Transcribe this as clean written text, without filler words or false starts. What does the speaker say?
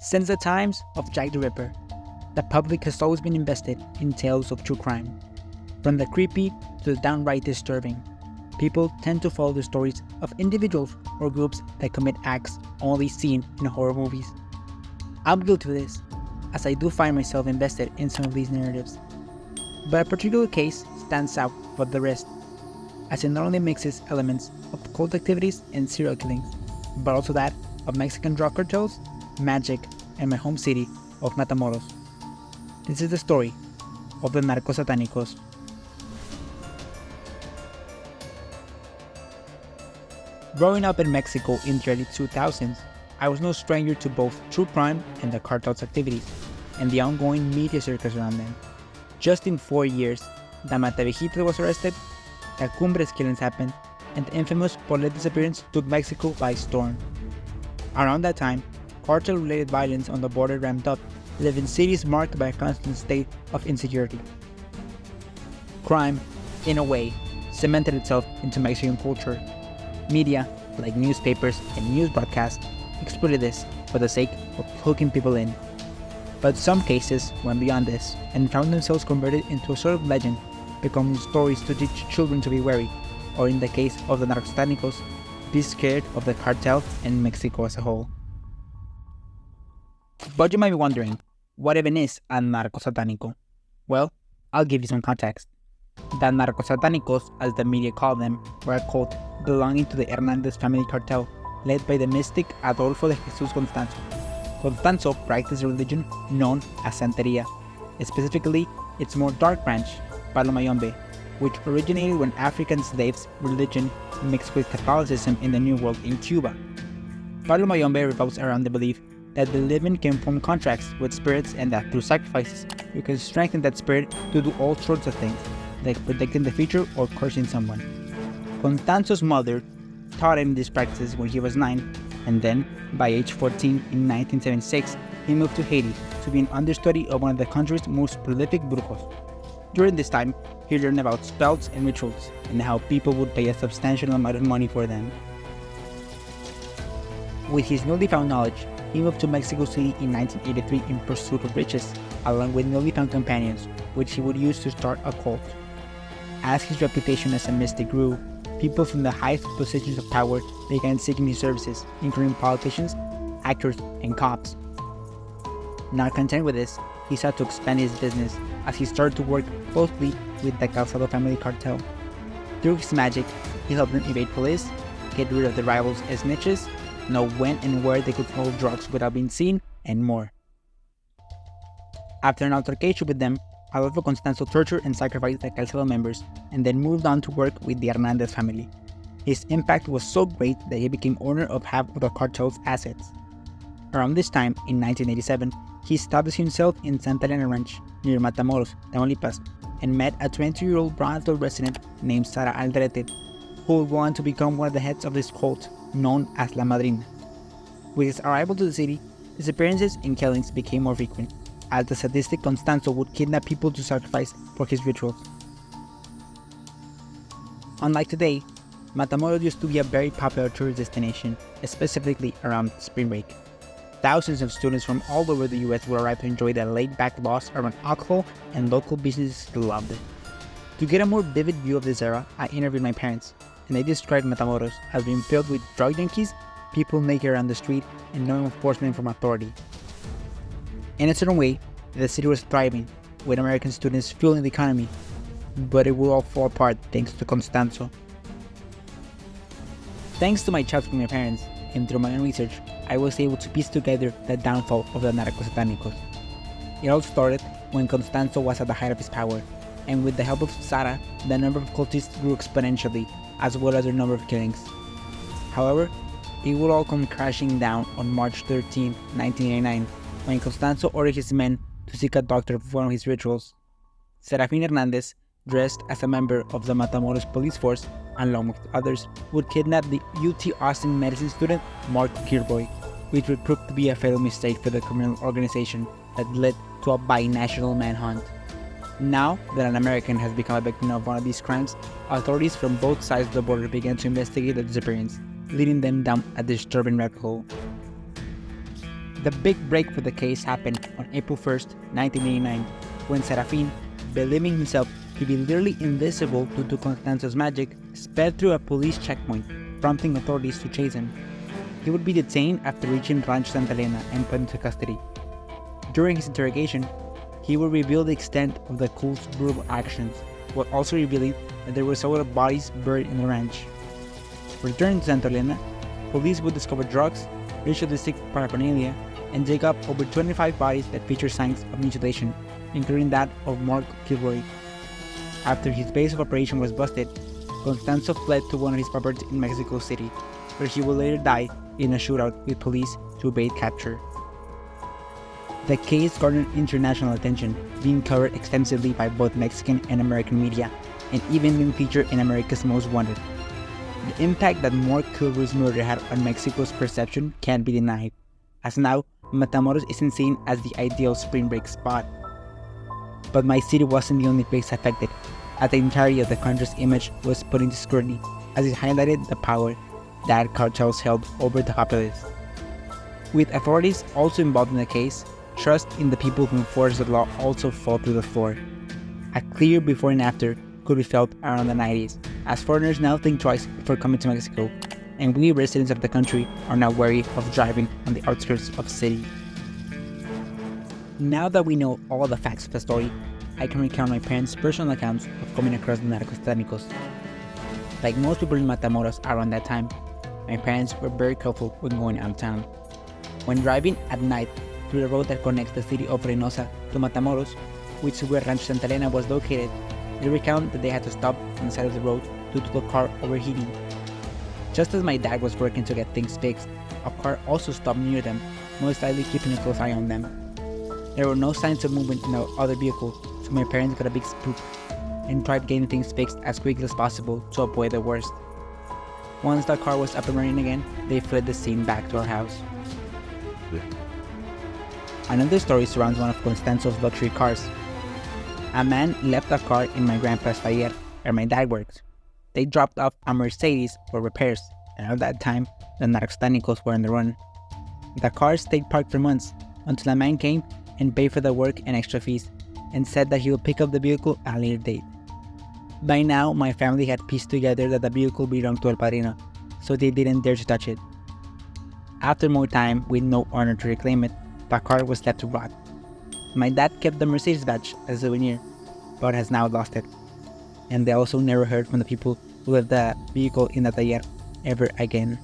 Since the times of Jack the Ripper, the public has always been invested in tales of true crime. From the creepy to the downright disturbing, people tend to follow the stories of individuals or groups that commit acts only seen in horror movies. I'm guilty of this, as I do find myself invested in some of these narratives. But a particular case stands out above the rest, as it not only mixes elements of cult activities and serial killings, but also that of Mexican drug cartels, magic, and my home city of Matamoros. This is the story of the Narcosatanicos. Growing up in Mexico in the early 2000s, I was no stranger to both true crime and the cartel's activities, and the ongoing media circus around them. Just in 4 years, the Matavejito was arrested, the Cumbres killings happened, and the infamous Polet disappearance took Mexico by storm. Around that time, cartel-related violence on the border ramped up, leaving cities marked by a constant state of insecurity. Crime, in a way, cemented itself into Mexican culture. Media, like newspapers and news broadcasts, exploited this for the sake of hooking people in. But some cases went beyond this and found themselves converted into a sort of legend, becoming stories to teach children to be wary, or in the case of the Narcosatanicos, be scared of the cartel and Mexico as a whole. But you might be wondering, what even is a narcosatánico? Well, I'll give you some context. The Narcosatánicos, as the media called them, were a cult belonging to the Hernandez family cartel, led by the mystic Adolfo de Jesus Constanzo. Constanzo practiced a religion known as Santeria, specifically its more dark branch, Palo Mayombe, which originated when African slaves' religion mixed with Catholicism in the New World in Cuba. Palo Mayombe revolves around the belief that the living can form contracts with spirits and that through sacrifices, you can strengthen that spirit to do all sorts of things, like predicting the future or cursing someone. Constanzo's mother taught him these practices when he was 9, and then, by age 14 in 1976, he moved to Haiti to be an understudy of one of the country's most prolific brujos. During this time, he learned about spells and rituals, and how people would pay a substantial amount of money for them. With his newly found knowledge, he moved to Mexico City in 1983 in pursuit of riches, along with newly found companions, which he would use to start a cult. As his reputation as a mystic grew, people from the highest positions of power began seeking his services, including politicians, actors, and cops. Not content with this, he sought to expand his business as he started to work closely with the Calzado family cartel. Through his magic, he helped them evade police, get rid of the rivals as snitches, know when and where they could smuggle drugs without being seen, and more. After an altercation with them, Adolfo Constanzo tortured and sacrificed the Calzado members, and then moved on to work with the Hernandez family. His impact was so great that he became owner of half of the cartel's assets. Around this time, in 1987, he established himself in Santa Elena Ranch, near Matamoros, Tamaulipas, and met a 20-year-old Brownsville resident named Sara Aldrete, who would go on to become one of the heads of this cult, known as La Madrina. With his arrival to the city, disappearances and killings became more frequent, as the sadistic Constanzo would kidnap people to sacrifice for his rituals. Unlike today, Matamoros used to be a very popular tourist destination, specifically around spring break. Thousands of students from all over the US would arrive to enjoy the laid-back laws around alcohol, and local businesses loved it. To get a more vivid view of this era, I interviewed my parents, and they described Matamoros as being filled with drug junkies, people naked around the street, and no enforcement from authority. In a certain way, the city was thriving, with American students fueling the economy, but it would all fall apart thanks to Constanzo. Thanks to my chats from my parents, and through my own research, I was able to piece together the downfall of the Narcosatánicos. It all started when Constanzo was at the height of his power, and with the help of Sara, the number of cultists grew exponentially, as well as their number of killings. However, it would all come crashing down on March 13, 1989, when Constanzo ordered his men to seek a doctor for one of his rituals. Serafin Hernandez, dressed as a member of the Matamoros police force, along with others, would kidnap the UT Austin medicine student Mark Kirboy, which would prove to be a fatal mistake for the criminal organization that led to a binational manhunt. Now that an American has become a victim of one of these crimes, authorities from both sides of the border began to investigate the disappearance, leading them down a disturbing rabbit hole. The big break for the case happened on April 1st, 1989, when Serafin, believing himself to be literally invisible due to Constanzo's magic, sped through a police checkpoint, prompting authorities to chase him. He would be detained after reaching Rancho Santa Elena and put into custody. During his interrogation, he would reveal the extent of the cult's brutal actions, while also revealing that there were several bodies buried in the ranch. Returned to Santa Elena, police would discover drugs, ritualistic paraphernalia, and dig up over 25 bodies that feature signs of mutilation, including that of Mark Kilroy. After his base of operation was busted, Constanzo fled to one of his properties in Mexico City, where he would later die in a shootout with police to evade capture. The case garnered international attention, being covered extensively by both Mexican and American media, and even being featured in America's Most Wanted. The impact that Mark Kilroy's murder had on Mexico's perception can't be denied, as now Matamoros isn't seen as the ideal spring break spot. But my city wasn't the only place affected, as the entirety of the country's image was put into scrutiny, as it highlighted the power that cartels held over the populace. With authorities also involved in the case, trust in the people who enforce the law also fell through the floor. A clear before and after could be felt around the 90s, as foreigners now think twice before coming to Mexico, and we residents of the country are now wary of driving on the outskirts of the city. Now that we know all the facts of the story, I can recount my parents' personal accounts of coming across the Narcosatanicos. Like most people in Matamoros around that time, my parents were very careful when going out of town. When driving at night through the road that connects the city of Reynosa to Matamoros, which is where Rancho Santa Elena was located, they recount that they had to stop on the side of the road due to the car overheating. Just as my dad was working to get things fixed, a car also stopped near them, most likely keeping a close eye on them. There were no signs of movement in the other vehicle, so my parents got a big spook and tried getting things fixed as quickly as possible to avoid the worst. Once the car was up and running again, they fled the scene back to our house. Another story surrounds one of Constanzo's luxury cars. A man left a car in my grandpa's taller, where my dad works. They dropped off a Mercedes for repairs, and at that time, the Narcosatanicos were on the run. The car stayed parked for months, until a man came and paid for the work and extra fees, and said that he would pick up the vehicle at a later date. By now, my family had pieced together that the vehicle belonged to El Padrino, so they didn't dare to touch it. After more time, with no owner to reclaim it, the car was left to rot. My dad kept the Mercedes badge as a souvenir, but has now lost it. And they also never heard from the people who left the vehicle in the taller ever again.